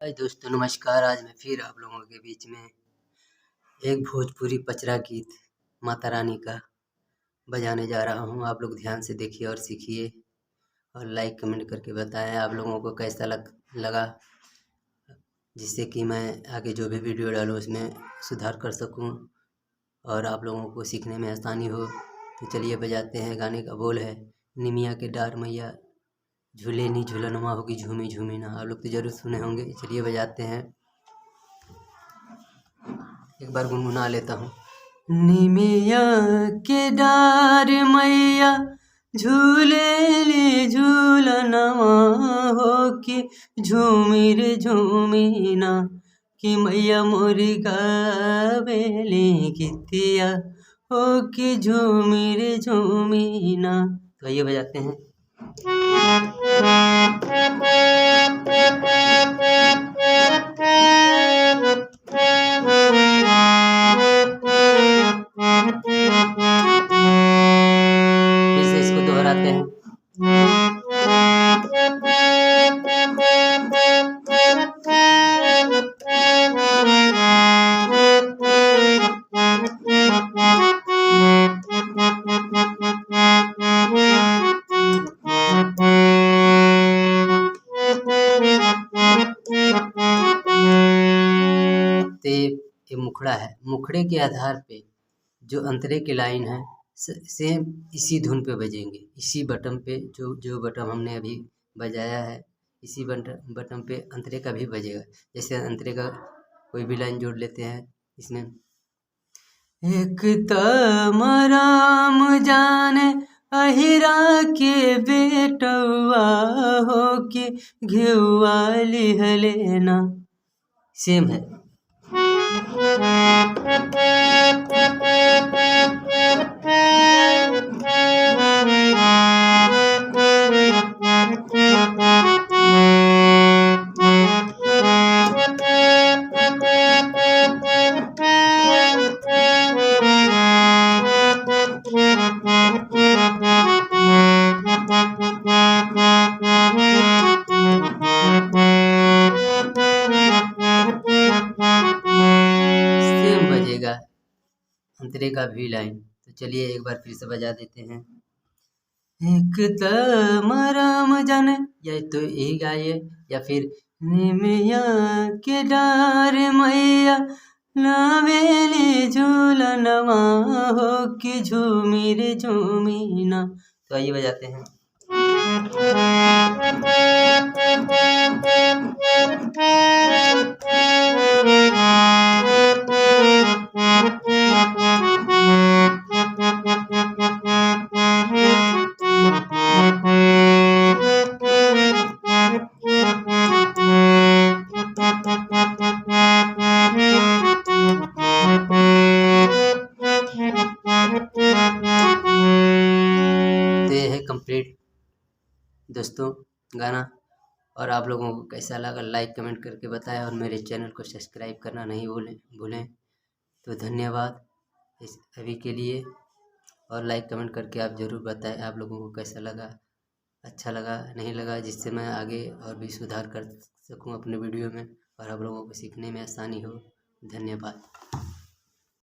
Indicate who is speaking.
Speaker 1: हाय दोस्तों, नमस्कार। आज मैं फिर आप लोगों के बीच में एक भोजपुरी पचरा गीत माता रानी का बजाने जा रहा हूँ। आप लोग ध्यान से देखिए और सीखिए और लाइक कमेंट करके बताएं आप लोगों को कैसा लगा, जिससे कि मैं आगे जो भी वीडियो डालूँ उसमें सुधार कर सकूँ और आप लोगों को सीखने में आसानी हो। तो चलिए बजाते हैं। गाने का बोल है, निमिया के डार मैया झूले नी झूलनवा होगी झूमी झूमी ना। आप लोग तो जरूर सुने होंगे। चलिए बजाते हैं। एक बार गुनगुना लेता हूँ। निमिया के डार मैया झूले ले झूलनवा हो कि झूमी रे झूमी ना, कि मैया मोरी गावेली गीतिया हो कि झूमी रे झूमी ना। तो ये बजाते हैं। फिर से इसको दोहराते हैं। तो ये मुखड़ा है। मुखड़े के आधार पे जो अंतरे की लाइन है सेम इसी धुन पे बजेंगे। इसी बटन पे जो बटन हमने अभी बजाया है, इसी बटन पे अंतरे का भी बजेगा। जैसे अंतरे का कोई भी लाइन जोड़ लेते हैं इसमें। एक तमराम जाने अहिरा के बेटवा हो के घेउआ लिहलेना। सेम है। सेम बजेगा अंतरे का भी लाइन। तो चलिए एक बार फिर से बजा देते हैं। एक तमराम जाने, या तो यही गाइए या फिर निमिया के डार मैया लावेली झूलनवा हो कि झूमी रे झूमी ना। तो आइए बजाते हैं। तो ये है कंप्लीट दोस्तों गाना। और आप लोगों को कैसा लगा लाइक कमेंट करके बताएं और मेरे चैनल को सब्सक्राइब करना नहीं भूलें। तो धन्यवाद इस अभी के लिए। और लाइक कमेंट करके आप ज़रूर बताएं आप लोगों को कैसा लगा, अच्छा लगा नहीं लगा, जिससे मैं आगे और भी सुधार कर सकूं अपने वीडियो में और आप लोगों को सीखने में आसानी हो। धन्यवाद।